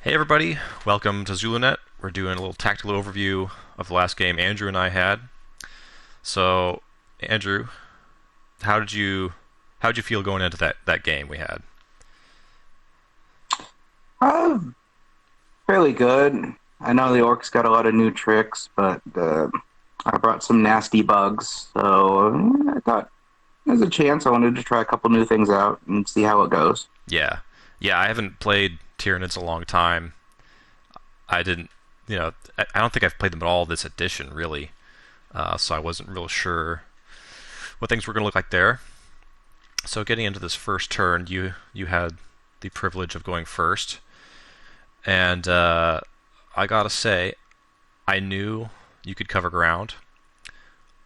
Hey everybody, welcome to ZuluNet. We're doing a little tactical overview of the last game Andrew and I had. So, Andrew, how did you how did you feel going into that game we had? Uh, Fairly good. I know the orcs got a lot of new tricks, but I brought some nasty bugs, so I thought there's a chance. I wanted to try a couple new things out and see how it goes. Yeah, yeah, I haven't played Tyranids in a long time. I didn't, I don't think I've played them at all this edition really. So I wasn't real sure what things were going to look like there. So getting into this first turn, you had the privilege of going first, and I gotta say, I knew you could cover ground.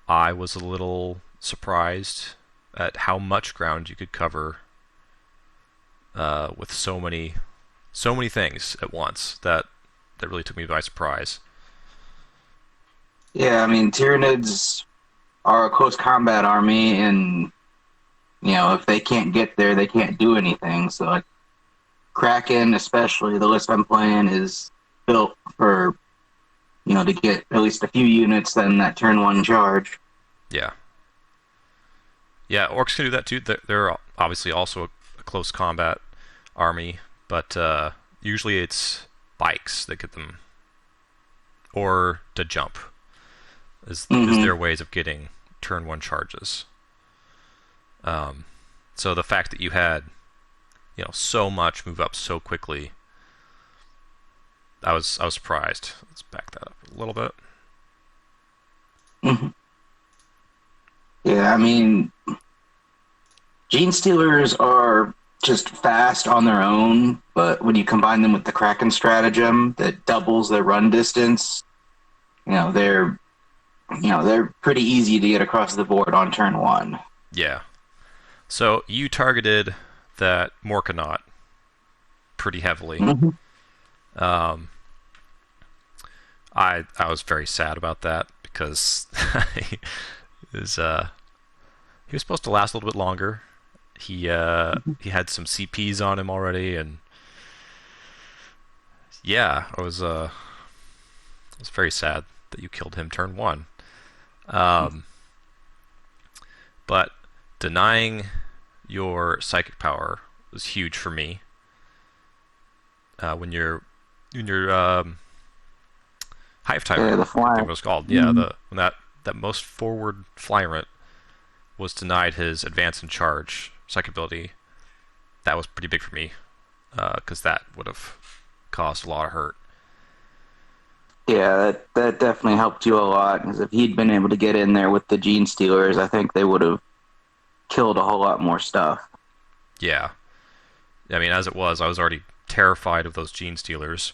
I was a little surprised at how much ground you could cover with so many things at once. That really took me by surprise. Yeah, I mean, Tyranids are a close combat army, and if they can't get there, they can't do anything. So, like Kraken, especially the list I'm playing, is built for to get at least a few units then that turn one charge. Yeah, yeah. Orcs can do that too. They're obviously also a close combat army, but usually it's bikes that get them, or to jump is Hmm. their ways of getting turn one charges. Um, so the fact that you had so much move up so quickly, I was surprised. Let's back that up a little bit. Hmm. Yeah, I mean, Gene Stealers are just fast on their own, but when you combine them with the Kraken stratagem that doubles their run distance, you know, they're they're pretty easy to get across the board on turn one. Yeah. So you targeted that Morkanaut pretty heavily. Hmm. Um, I was very sad about that because he is he was supposed to last a little bit longer. He had some CPs on him already, and yeah, I was very sad that you killed him turn one. Um, but denying your psychic power was huge for me. When you're Hive Yeah, Tyrant, the I think fly. it was called. Yeah, Hmm. the when that most forward Flyrant was denied his advance and charge psychic ability. That was pretty big for me because that would have caused a lot of hurt. Yeah, that definitely helped you a lot. Because if he'd been able to get in there with the Gene Stealers, I think they would have killed a whole lot more stuff. Yeah, I mean, as it was, I was already terrified of those gene stealers,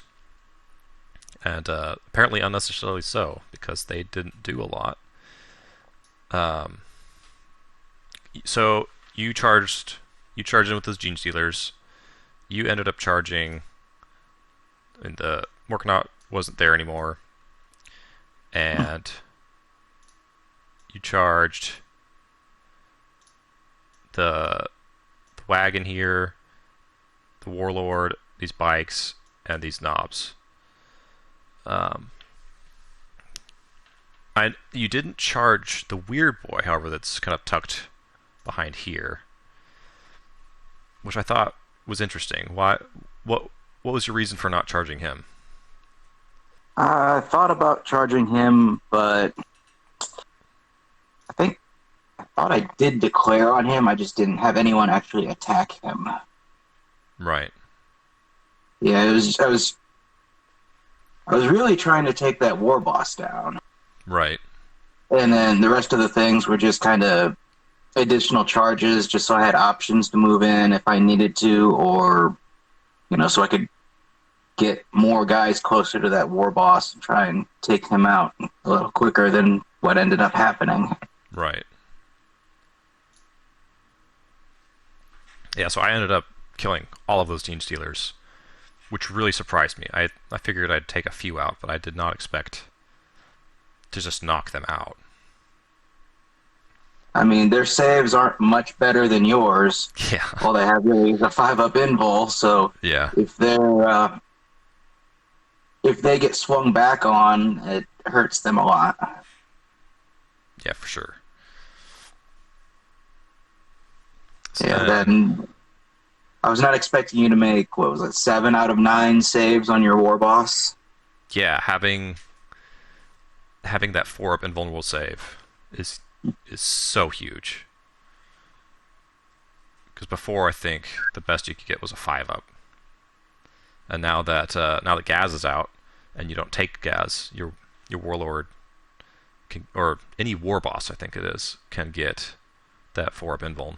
and apparently unnecessarily so because they didn't do a lot. Um, so you charged in with those gene stealers. You ended up charging, and the Morkanaut wasn't there anymore, and you charged the wagon here, the warlord, these bikes, and these knobs. Um, you didn't charge the weird boy, however, that's kind of tucked behind here, which I thought was interesting. Why? What? What was your reason for not charging him? I thought about charging him, but I think I thought I did declare on him. I just didn't have anyone actually attack him. Right. Yeah, I was really trying to take that war boss down, Right. and then the rest of the things were just kind of additional charges, just so I had options to move in if I needed to, or so I could get more guys closer to that war boss and try and take him out a little quicker than what ended up happening. Right. Yeah. So I ended up killing all of those gene stealers, which really surprised me. I figured I'd take a few out, but I did not expect to just knock them out. I mean, their saves aren't much better than yours. Yeah. All they have really is a 5-up invul. So Yeah. if they're if they get swung back on, it hurts them a lot. Yeah, for sure. So Yeah, then, then I was not expecting you to make, what was it, 7 out of 9 saves on your war boss. yeah, having that 4-up invulnerable save is so huge. Because before, I think the best you could get was a 5-up, and now that Gaz is out, and you don't take Gaz, your warlord can, or any war boss, I think it is, can get that 4-up invuln.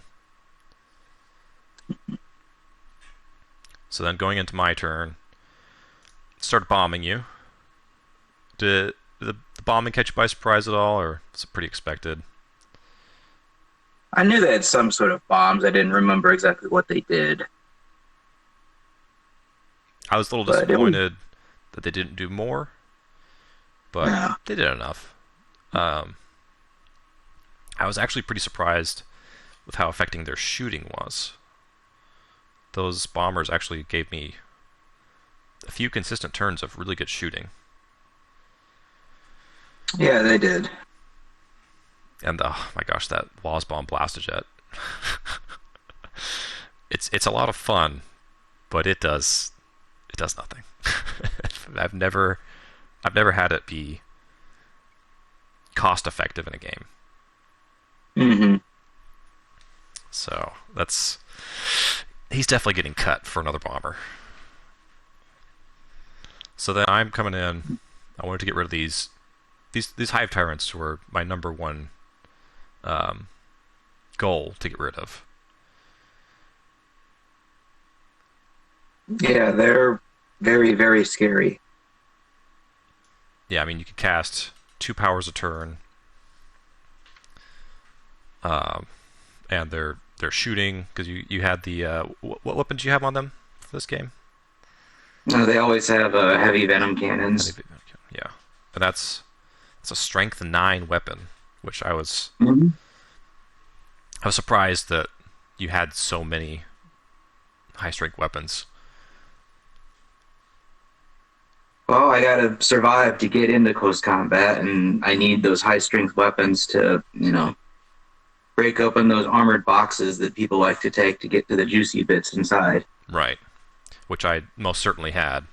So then going into my turn, start bombing you. Did the bombing catch you by surprise at all, or was it pretty expected? I knew they had some sort of bombs. I didn't remember exactly what they did, I was a little but it was, disappointed that they didn't do more, but yeah. they did enough. Um, I was actually pretty surprised with how affecting their shooting was. Those bombers actually gave me a few consistent turns of really good shooting, Yeah, they did. and oh my gosh, that WAAGH bomb blastojet. It's a lot of fun, but it does nothing. I've never I've never had it be cost effective in a game. Hmm. So that's he's definitely getting cut for another bomber. So then I'm coming in. I wanted to get rid of these hive tyrants were my number one um, goal to get rid of. Yeah, they're very, very scary. Yeah, I mean you can cast 2 powers a turn, um, and they're shooting because you had the what weapons do you have on them for this game? No, they always have heavy venom cannons. Yeah, and that's a strength 9 weapon, which Mhm. I was surprised that you had so many high strength weapons. Well, I gotta survive to get into close combat, and I need those high strength weapons to, break open those armored boxes that people like to take to get to the juicy bits inside. Right, which I most certainly had.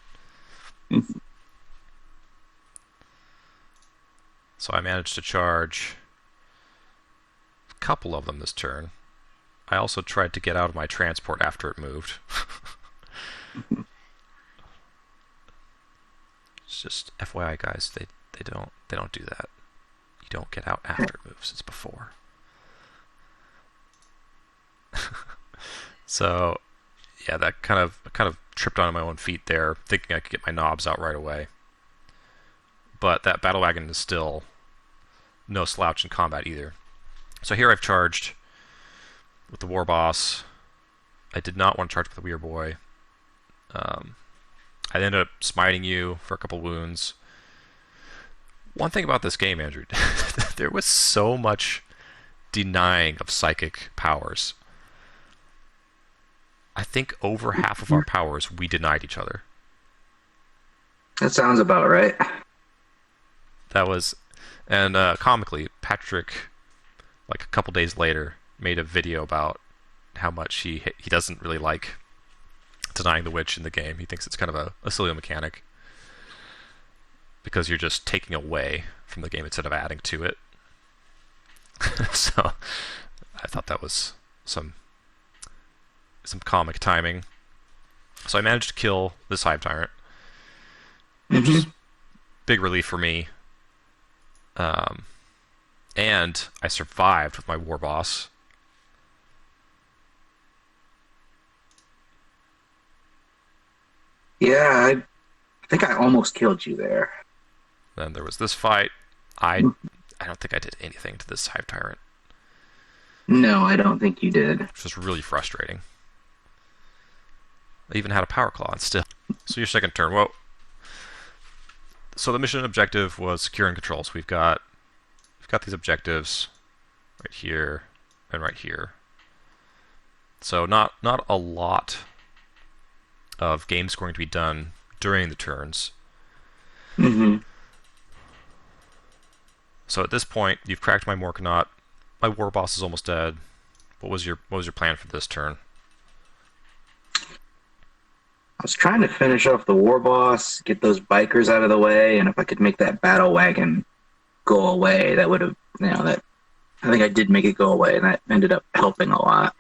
So I managed to charge a couple of them this turn. I also tried to get out of my transport after it moved. It's just FYI, guys, they don't do that. You don't get out after it moves; it's before. So yeah, that kind of tripped on my own feet there, thinking I could get my knobs out right away. But that battle wagon is still no slouch in combat either. So here I've charged with the war boss. I did not want to charge with the weir boy. Um, I ended up smiting you for a couple wounds. One thing about this game, Andrew, there was so much denying of psychic powers. I think over half of our powers we denied each other. That sounds about right. That was, and comically, Patrick, like a couple days later, made a video about how much he doesn't really like denying the witch in the game. He thinks it's kind of a silly mechanic because you're just taking away from the game instead of adding to it. So I thought that was some comic timing. So I managed to kill this hive tyrant, which Hmm. is big relief for me. Um, and I survived with my war boss. Yeah, I think I almost killed you there. Then there was this fight. I don't think I did anything to this hive tyrant, No, I don't think you did. which was really frustrating. I even had a power claw and still. So your second turn. Well, so the mission objective was secure and control. So we've got these objectives right here and right here. So not a lot of game scoring to be done during the turns. Mm-hmm. So at this point, you've cracked my Morkanaut. My war boss is almost dead. What was your plan for this turn? I was trying to finish off the war boss, get those bikers out of the way, and if I could make that battle wagon go away, that would have, that I think I did make it go away, and that ended up helping a lot.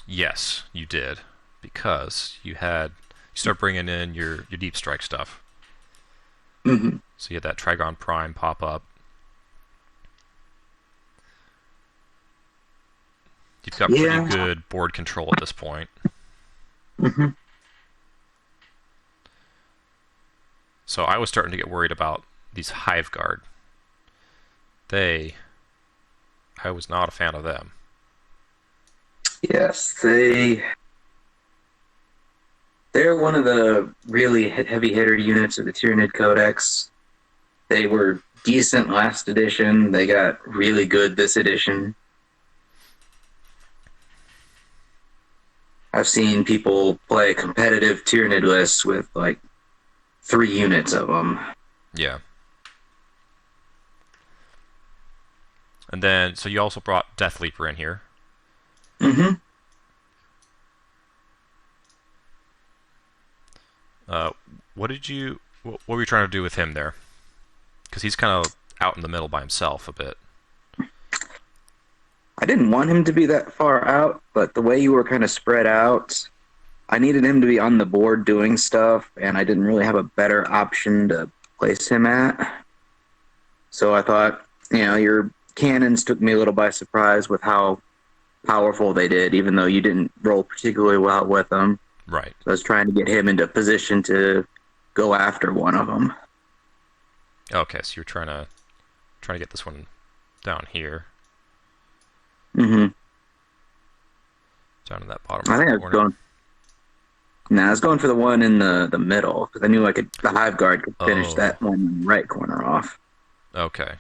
Yes, you did, because you start bringing in your deep strike stuff. Mm-hmm. So you had that Trigon Prime pop up. You've got pretty Yeah. good board control at this point. Mm-hmm. So I was starting to get worried about these Hive Guard. They, I was not a fan of them. Yes, they're one of the really heavy hitter units of the Tyranid Codex. They were decent last edition. They got really good this edition. I've seen people play competitive Tyranid lists with like 3 units of them. Yeah. And then, so you also brought Death Leaper in here. Mm-hmm. Uh, what were you trying to do with him there? Because he's kind of out in the middle by himself a bit. I didn't want him to be that far out, but the way you were kind of spread out, I needed him to be on the board doing stuff, and I didn't really have a better option to place him at. So I thought, your cannons took me a little by surprise with how powerful they did, even though you didn't roll particularly well with them. Right. So I was trying to get him into position to go after one of them. Okay, so you're trying to get this one down here, Mm-hmm. down in that bottom I think I was corner. going. Nah, I was going for the one in the middle because I knew the Hive Guard could finish Oh, that one in the right corner off. okay.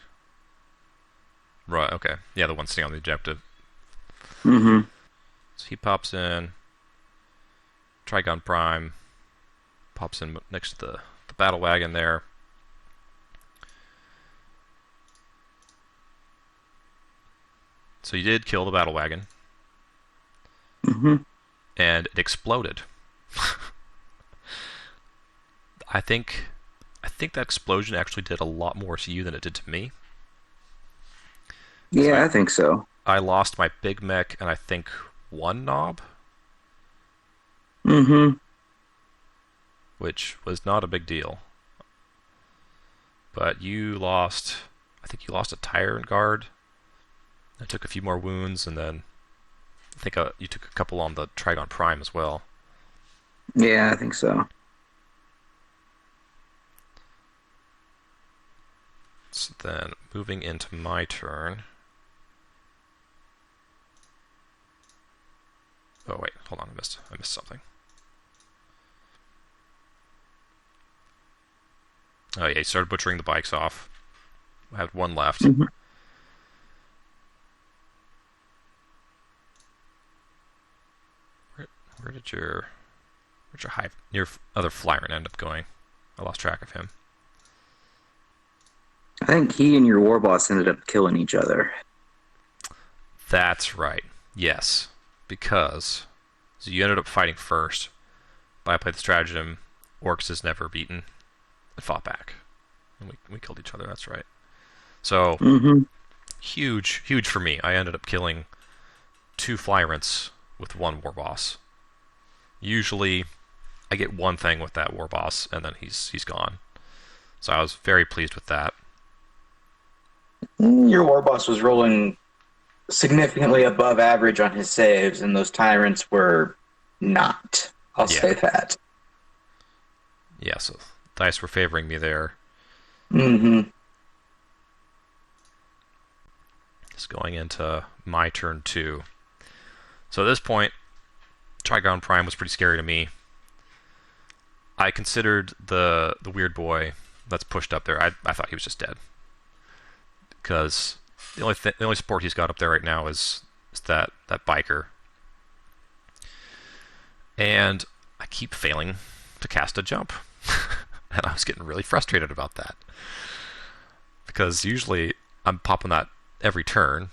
Right. Okay. Yeah, the one sitting on the objective. Mm-hmm. So he pops in. Trigon Prime pops in next to the battle wagon there. So you did kill the battle wagon, Mm-hmm. and it exploded. I think I think that explosion actually did a lot more to you than it did to me. So Yeah, I think so. I lost my big mech and I think one knob, Mm-hmm. which was not a big deal. But I think you lost a Tyrant Guard. I took a few more wounds, and then I think you took a couple on the Trigon Prime as well. Yeah, I think so. So then, moving into my turn. Oh wait, hold on, I missed something. Oh yeah, he started butchering the bikes off. I had one left. Mm-hmm. Where, where'd your hive, your other flyer end up going? I lost track of him. I think he and your war boss ended up killing each other. That's right. Yes, because so you ended up fighting first, but I played the stratagem. Orks is never beaten. And fought back, and we killed each other. That's right. So Mm-hmm. huge for me. I ended up killing 2 Flyrants with 1 war boss. Usually, I get one thing with that war boss, and then he's gone. So I was very pleased with that. Your war boss was rolling significantly above average on his saves, and those tyrants were not. I'll Yeah, say that. yeah. So dice were favoring me there. Mm-hmm. Just going into my turn 2. So at this point, Trigon Prime was pretty scary to me. I considered the weird boy that's pushed up there. I thought he was just dead because the only support he's got up there right now is that biker, and I keep failing to cast a jump. And I was getting really frustrated about that. Because usually I'm popping that every turn.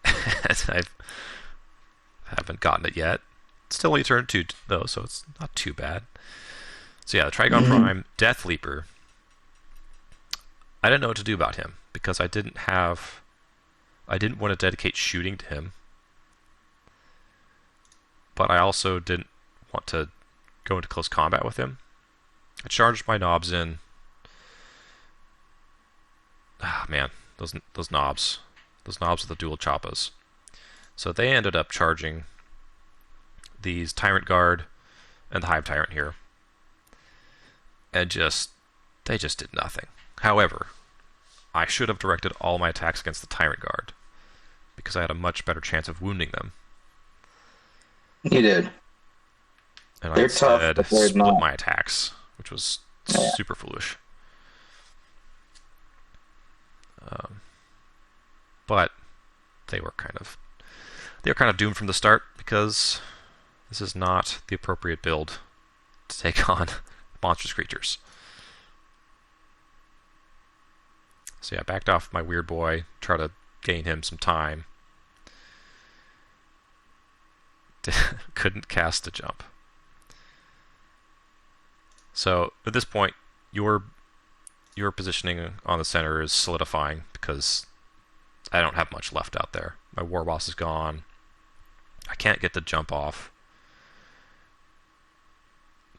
And I haven't gotten it yet. It's still only turn 2, though, so it's not too bad. So yeah, the Trigon Mm-hmm. Prime, Death Leaper. I didn't know what to do about him because I didn't want to dedicate shooting to him, but I also didn't want to go into close combat with him. I charged my knobs in. Ah, man, those knobs with the dual choppas. So they ended up charging these Tyrant Guard and the Hive Tyrant here, and they just did nothing. However, I should have directed all my attacks against the Tyrant Guard because I had a much better chance of wounding them. You did. And I They're tough, instead but they're split not. my attacks, which was Yeah. super foolish. Um, but they were kind of doomed from the start because this is not the appropriate build to take on monstrous creatures. So yeah, I backed off my weird boy, try to gain him some time. Couldn't cast a jump. So at this point, your positioning on the center is solidifying because I don't have much left out there. My war boss is gone. I can't get the jump off.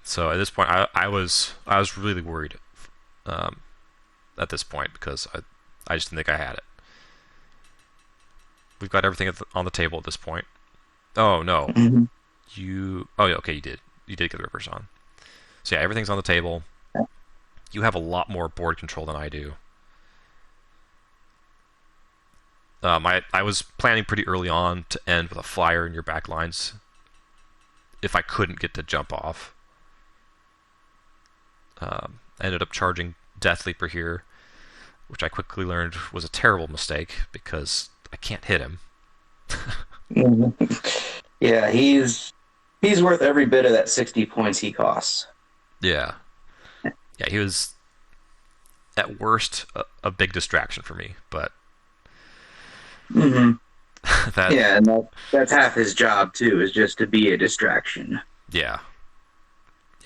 So at this point, I was really worried um, at this point because I just didn't think I had it. We've got everything on the table at this point. Oh no, Mm-hmm. Oh yeah, okay, you did get the rippers on. So yeah, everything's on the table. You have a lot more board control than I do. I was planning pretty early on to end with a flyer in your back lines if I couldn't get to jump off. I ended up charging Death Leaper here, which I quickly learned was a terrible mistake because I can't hit him. Mm-hmm. Yeah, he's worth every bit of that 60 points he costs. Yeah. Yeah, he was at worst a big distraction for me, but Hmm. that Yeah, and that's half his job too, is just to be a distraction. yeah.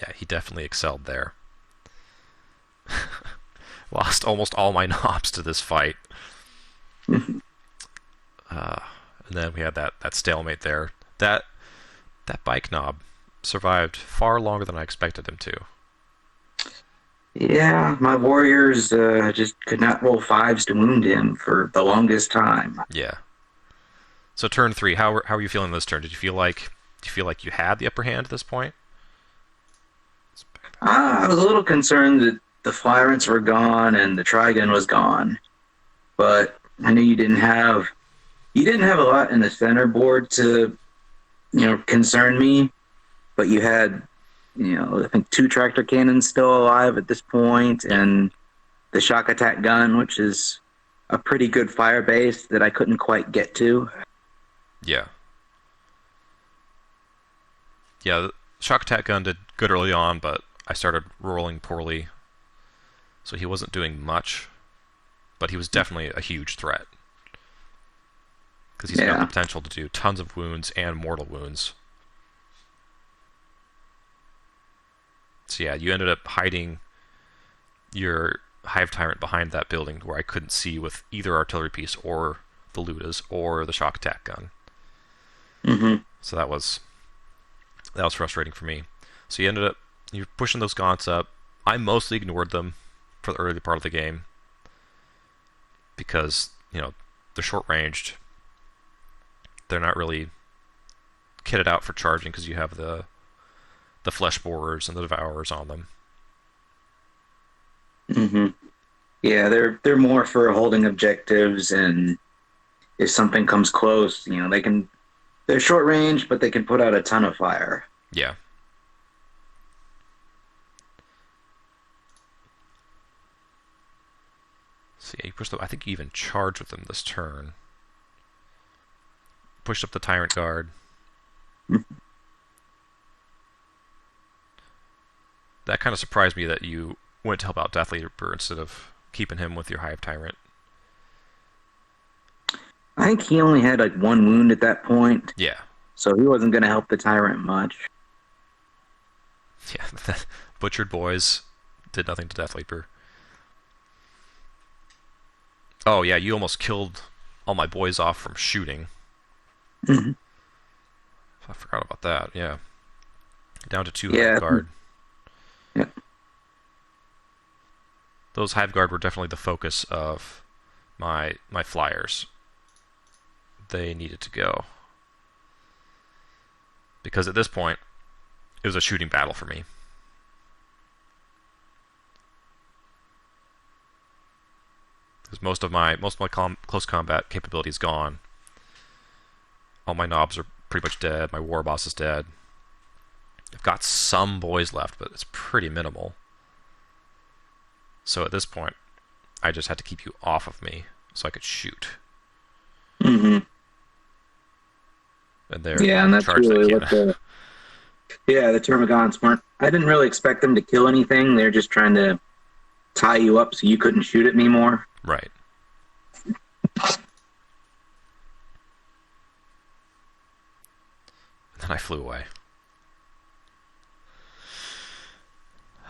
Yeah, he definitely excelled there. Lost almost all my knobs to this fight. Mhm. Uh, and then we had that stalemate there. That bike knob survived far longer than I expected him to. Yeah, my warriors just could not roll fives to wound him for the longest time. Yeah. So turn 3, how are you feeling this turn? Do you feel like you had the upper hand at this point? I was a little concerned that the Flyrants were gone and the Trigun was gone, but I knew you didn't have a lot in the center board to concern me, but you had I think two tractor cannons still alive at this point, Yeah. and the shock attack gun, which is a pretty good fire base that I couldn't quite get to. Yeah. Yeah, the shock attack gun did good early on, but I started rolling poorly, so he wasn't doing much, but he was definitely a huge threat because he's got the Yeah. potential to do tons of wounds and mortal wounds. So yeah, you ended up hiding your Hive Tyrant behind that building where I couldn't see with either artillery piece or the Ludas or the shock attack gun. Hmm. So that was frustrating for me. So you're pushing those gaunts up. I mostly ignored them for the early part of the game because they're short ranged. They're not really kitted out for charging because you have the flesh borers and the devourers on them. Hmm. Yeah, they're more for holding objectives, and if something comes close, they're short range, but they can put out a ton of fire. Yeah. See, you pushed up. I think you even charged with them this turn. Pushed up the Tyrant Guard. that kind of surprised me that you went to help out Death Leaper instead of keeping him with your Hive Tyrant. I think he only had like one wound at that point, Yeah, so he wasn't going to help the tyrant much. yeah. Butchered boys did nothing to Death Leaper. Oh yeah, you almost killed all my boys off from shooting. Mhm. I forgot about that. Yeah, down to 2 Hive Yeah, Guard. yeah, Those Hive Guard were definitely the focus of my flyers. They needed to go because at this point it was a shooting battle for me. Because most of my close combat capability is gone. All my knobs are pretty much dead. My war boss is dead. I've got some boys left, but it's pretty minimal. So at this point, I just had to keep you off of me so I could shoot. hmm And there, yeah, yeah, and that's charge that really what cannon. the Termagants weren't. I didn't really expect them to kill anything. They're just trying to tie you up so you couldn't shoot at me more. Right. And then I flew away.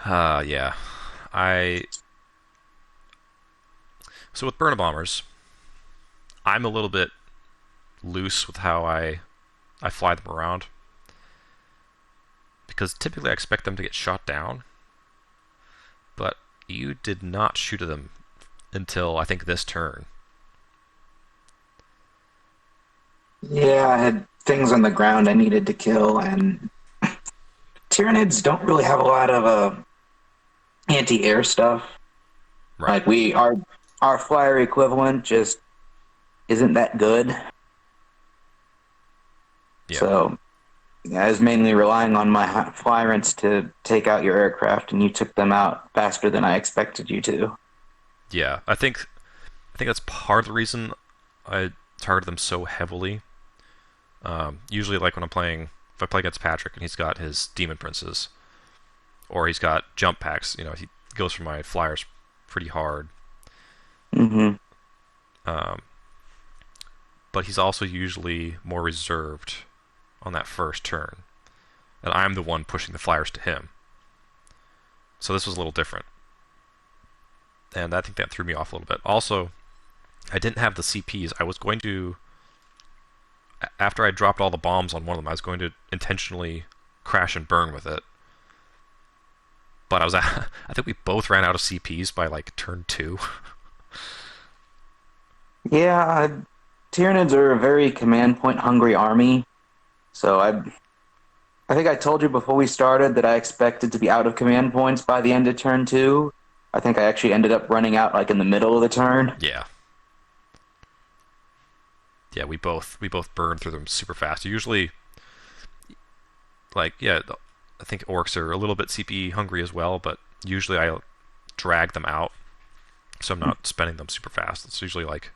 Yeah. I So with burner bombers, I'm a little bit loose with how I fly them around because typically I expect them to get shot down, but you did not shoot at them until I think this turn. Yeah, I had things on the ground I needed to kill, and Tyranids don't really have a lot of anti-air stuff. Right. Like our flyer equivalent just isn't that good. Yeah. So yeah, I was mainly relying on my flyrants to take out your aircraft, and you took them out faster than I expected you to. Yeah. I think that's part of the reason I target them so heavily. Usually, like when if I play against Patrick and he's got his Demon Princes, or he's got jump packs, he goes for my flyers pretty hard. hmm Um, but he's also usually more reserved on that first turn, and I'm the one pushing the flyers to him. So this was a little different, and I think that threw me off a little bit. Also, I didn't have the CPs. I was going to, after I dropped all the bombs on one of them, I was going to intentionally crash and burn with it. But I think we both ran out of CPs by like turn 2. Yeah, Tyranids are a very command point hungry army. So I think I told you before we started that I expected to be out of command points by the end of turn two. I think I actually ended up running out like in the middle of the turn. Yeah. Yeah, we both burn through them super fast. Usually, like, yeah, I think orcs are a little bit CP hungry as well, but usually I drag them out, so I'm not spending them super fast. It's usually like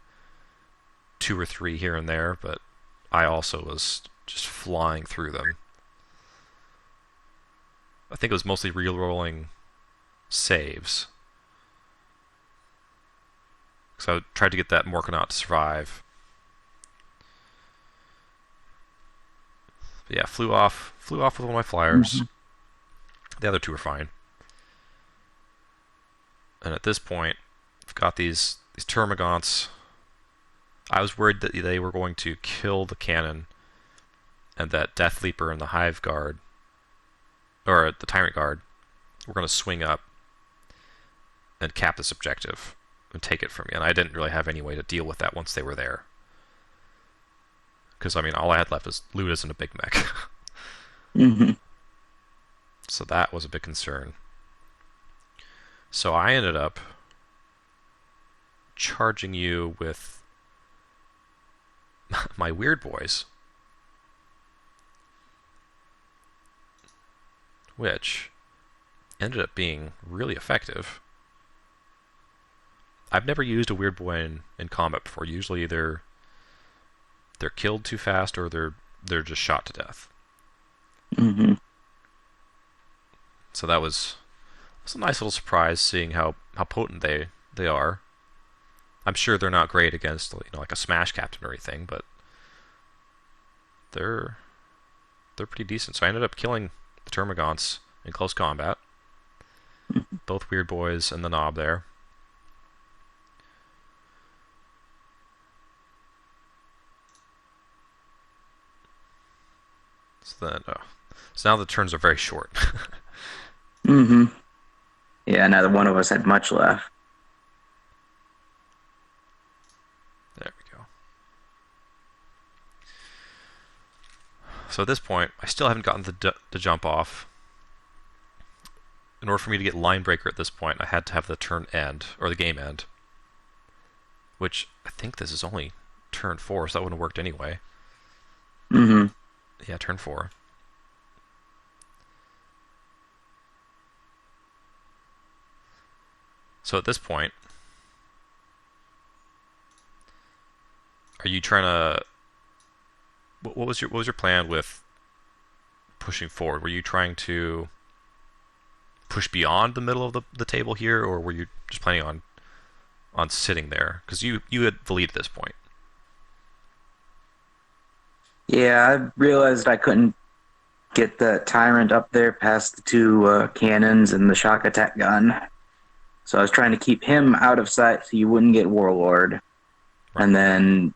2 or 3 here and there, but I also was just flying through them. I think it was mostly re-rolling saves, so I tried to get that Morkanaut to survive. But yeah, flew off with one of my flyers. Mhm. The other two are fine. And at this point, I've got these termagants. I was worried that they were going to kill the cannon, and that Death Leaper and the Hive Guard, or the Tyrant Guard, were going to swing up and cap this objective and take it from me. And I didn't really have any way to deal with that once they were there. Because, I mean, all I had left was Ludus and a big mech. hmm So that was a big concern. So I ended up charging you with my weird boys, which ended up being really effective. I've never used a weird boy in combat before. Usually they're killed too fast or they're just shot to death. hmm So that was It's a nice little surprise seeing how potent they are. I'm sure they're not great against like a Smash Captain or anything, but they're they're pretty decent. So I ended up killing the Termagants in close combat. Both Weird Boys and the Knob there. So now the turns are very short. Mm-hmm. Yeah, neither one of us had much left. There we go. So at this point, I still haven't gotten the jump off. In order for me to get Line Breaker at this point, I had to have the turn end, or the game end. Which, I think this is only turn 4, so that wouldn't have worked anyway. Mm-hmm. Yeah, turn 4. So at this point, are you trying to... What was your plan with pushing forward? Were you trying to push beyond the middle of the table here, or were you just planning on sitting there? Because you had the lead at this point. Yeah, I realized I couldn't get the Tyrant up there past the two cannons and the shock attack gun. So I was trying to keep him out of sight so you wouldn't get Warlord. Right. And then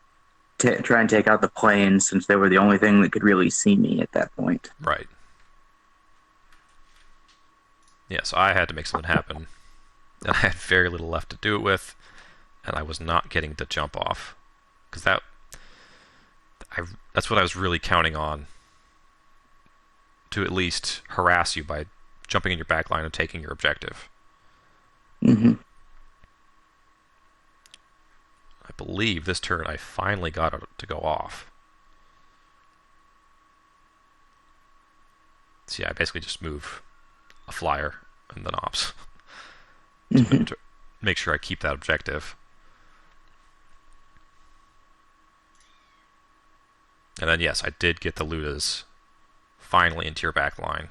try and take out the planes since they were the only thing that could really see me at that point. Right. Yeah, so I had to make something happen. And I had very little left to do it with, and I was not getting the jump off. Because that's what I was really counting on. To at least harass you by jumping in your back line and taking your objective. Mm-hmm. I believe this turn I finally got it to go off. So yeah, I basically just move a flyer and then ops to make sure I keep that objective. And then yes, I did get the Ludas finally into your back line.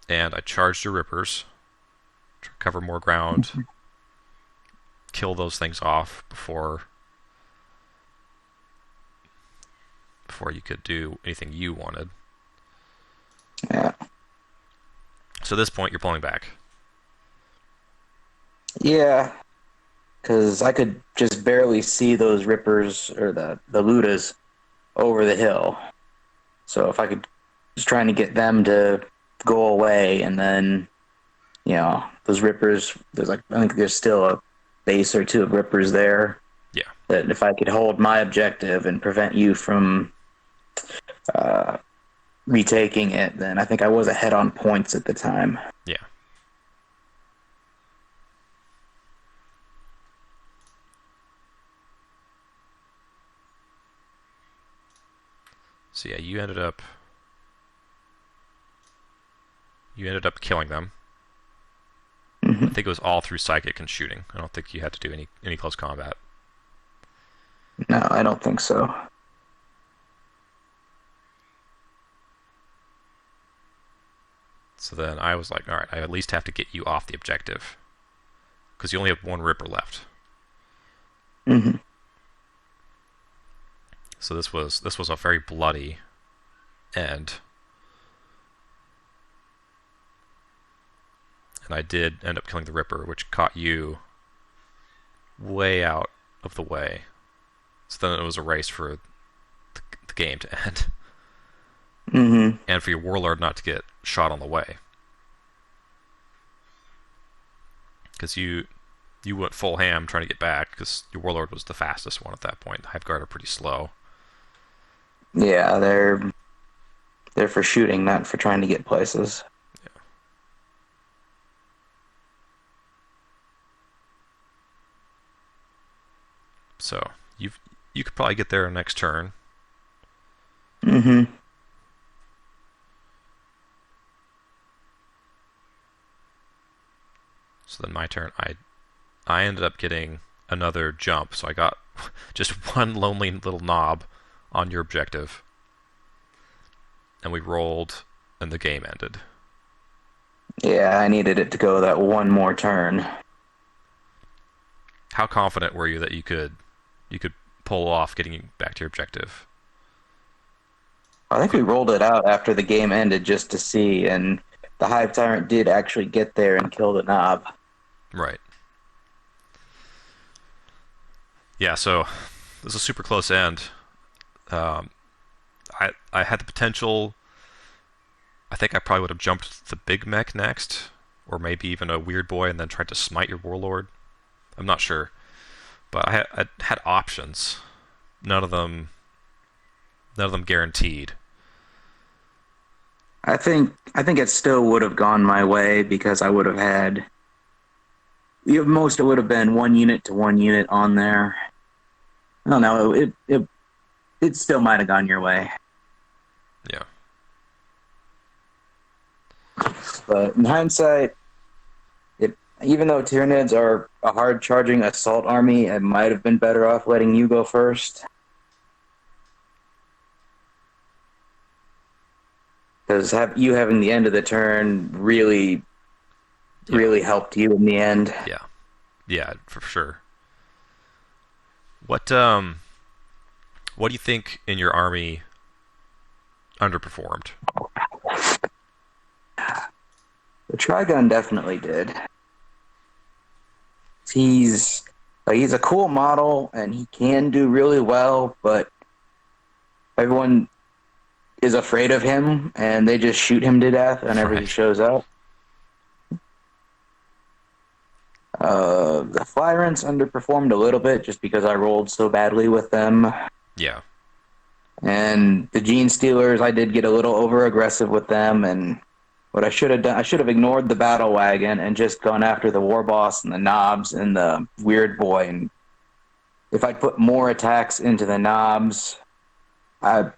And I charged your Rippers to cover more ground, kill those things off before you could do anything you wanted. Yeah. So at this point, you're pulling back. Yeah, because I could just barely see those Rippers or the Ludas over the hill. So if I could just trying to get them to go away, and then those Rippers. I think there's still a base or two of Rippers there. Yeah. That if I could hold my objective and prevent you from retaking it, then I think I was ahead on points at the time. Yeah. So yeah, you ended up killing them. Mm-hmm. I think it was all through psychic and shooting. I don't think you had to do any close combat. No, I don't think so. So then I was like, all right, I at least have to get you off the objective because you only have one Ripper left. Mm-hmm. So this was a very bloody end. And I did end up killing the Ripper, which caught you way out of the way. So then it was a race for the game to end. Mm-hmm. And for your Warlord not to get shot on the way. Because you went full ham trying to get back, because your Warlord was the fastest one at that point. The Hive Guard are pretty slow. Yeah, they're for shooting, not for trying to get places. Yeah. So you could probably get there next turn. Mm-hmm. So then my turn, I ended up getting another jump, so I got just one lonely little knob on your objective, and we rolled, and the game ended. Yeah, I needed it to go that one more turn. How confident were you that you could pull off getting back to your objective? I think If you, we rolled it out after the game ended just to see, and the Hive Tyrant did actually get there and kill the knob. right. Yeah, so it was a super close end. Um, I had the potential. I think I probably would have jumped the big mech next, or maybe even a weird boy, and then tried to smite your warlord. I'm not sure, but I had options. None of them, none of them guaranteed. I think it still would have gone my way because I would have had most it would have been one unit to one unit on there. I don't know. It still might have gone your way, Yeah, but in hindsight, even though Tyranids are a hard charging assault army, it might have been better off letting you go first because you having the end of the turn yeah, really helped you in the end. yeah, yeah, for sure. What do you think in your army underperformed? The Trigun definitely did. He's he's a cool model and he can do really well, but everyone is afraid of him and they just shoot him to death whenever he Right. shows up. The Flyrants underperformed a little bit just because I rolled so badly with them. Yeah. And the Gene Stealers, I did get a little over aggressive with them. And what I should have done, I should have ignored the battle wagon and just gone after the war boss and the knobs and the weird boy. And if I'd put more attacks into the knobs, I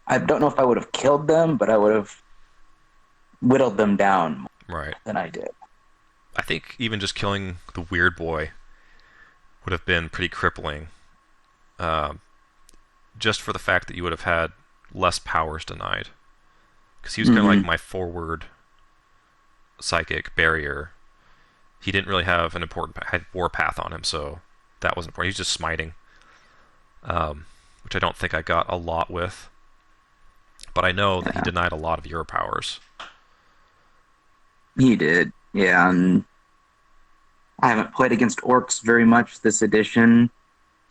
I don't know if I would have killed them, but I would have whittled them down more Right. than I did. I think even just killing the weird boy would have been pretty crippling. Uh, just for the fact that you would have had less powers denied, because he was kind of like Mm-hmm. my forward psychic barrier. He didn't really have an important had warpath on him, so that wasn't important. He was just smiting, which I don't think I got a lot with. But I know that he Yeah, denied a lot of your powers. he did. Yeah, and I haven't played against orcs very much this edition,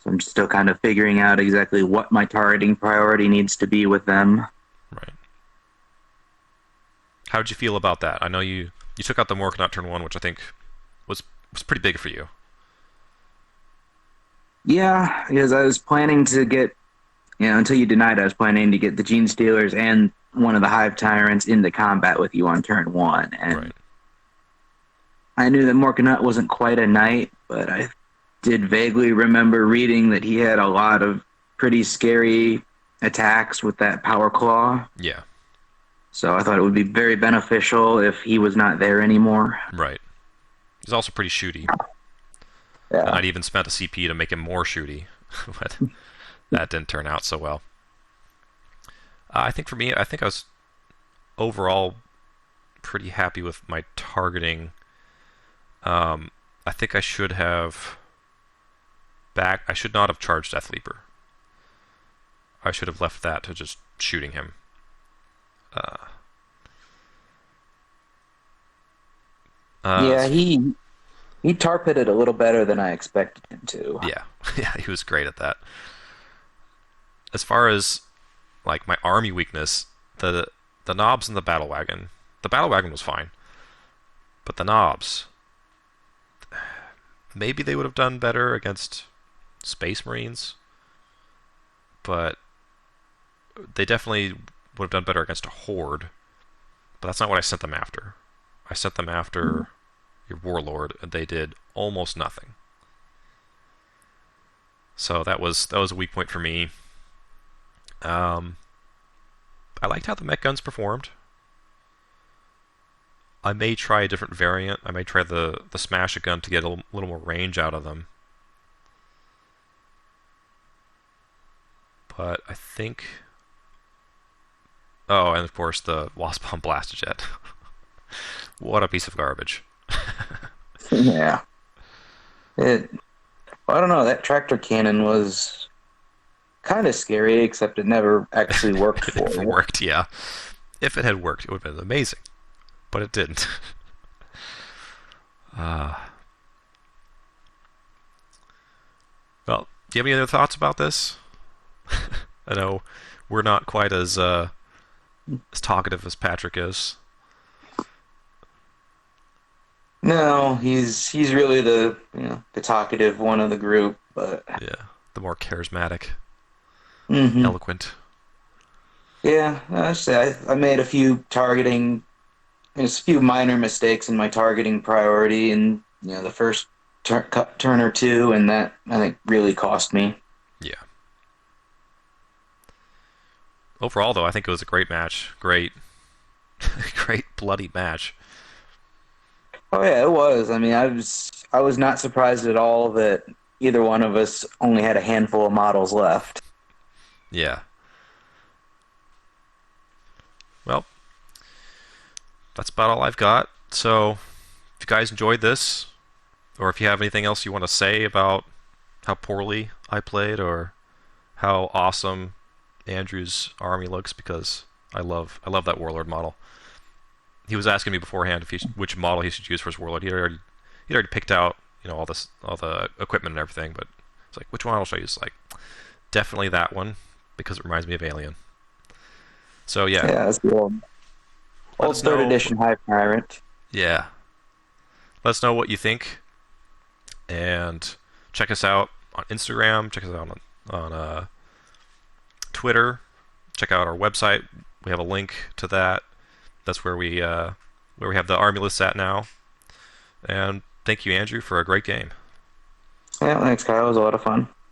so I'm still kind of figuring out exactly what my targeting priority needs to be with them. Right. How did you feel about that? I know you took out the Morkanut turn one, which I think was was pretty big for you. Yeah, because I was planning to get, until you denied, I was planning to get the Gene Stealers and one of the Hive Tyrants into combat with you on turn one. Right. And I knew that Morkanut wasn't quite a knight, but I did vaguely remember reading that he had a lot of pretty scary attacks with that Power Claw. Yeah. So I thought it would be very beneficial if he was not there anymore. Right. He's also pretty shooty, and Yeah. I'd even spent a CP to make him more shooty, but that didn't turn out so well. I think for me, I think I was overall pretty happy with my targeting. I think I should have back. I should not have charged Death Leaper. I should have left that to just shooting him. Uh, uh, Yeah, he tar pitted a little better than I expected him to. yeah, yeah, he was great at that. As far as like my army weakness, the knobs and the battle wagon. The battle wagon was fine, but the knobs, maybe they would have done better against Space Marines, but they definitely would have done better against a horde. But that's not what I sent them after. I sent them after your warlord, and they did almost nothing. So that was a weak point for me. Um, I liked how the mech guns performed. I may try a different variant. I may try the smash gun to get a little more range out of them. But I think. Oh, and of course the Wasp Bomb Blastojet. What a piece of garbage. Yeah. It. I don't know. That tractor cannon was kind of scary, except it never actually worked It for never you. worked, yeah. If it had worked, it would have been amazing. But it didn't. Uh, well, do you have any other thoughts about this? I know we're not quite as talkative as Patrick is. No, he's really the talkative one of the group, but Yeah, the more charismatic, hmm eloquent. yeah, I made a few targeting, just a few minor mistakes in my targeting priority, and the first turn or two, and that I think really cost me. Yeah. Overall, though, I think it was a great match. Great, great bloody match. Oh yeah, it was. I mean, I was not surprised at all that either one of us only had a handful of models left. Yeah. Well, that's about all I've got. So, if you guys enjoyed this, or if you have anything else you want to say about how poorly I played, or how awesome Andrew's army looks, because I love that warlord model. He was asking me beforehand if which model he should use for his warlord. He'd already picked out all the equipment and everything, but it's like which model should I use? Like definitely that one because it reminds me of Alien. So yeah, Yeah, that's the let old us third know. edition High Pirate. Yeah, let us know what you think, and check us out on Instagram. Check us out on Twitter. Check out our website. We have a link to that. That's where we have the army lists at now. And thank you, Andrew, for a great game. Yeah, thanks, Kyle. It was a lot of fun.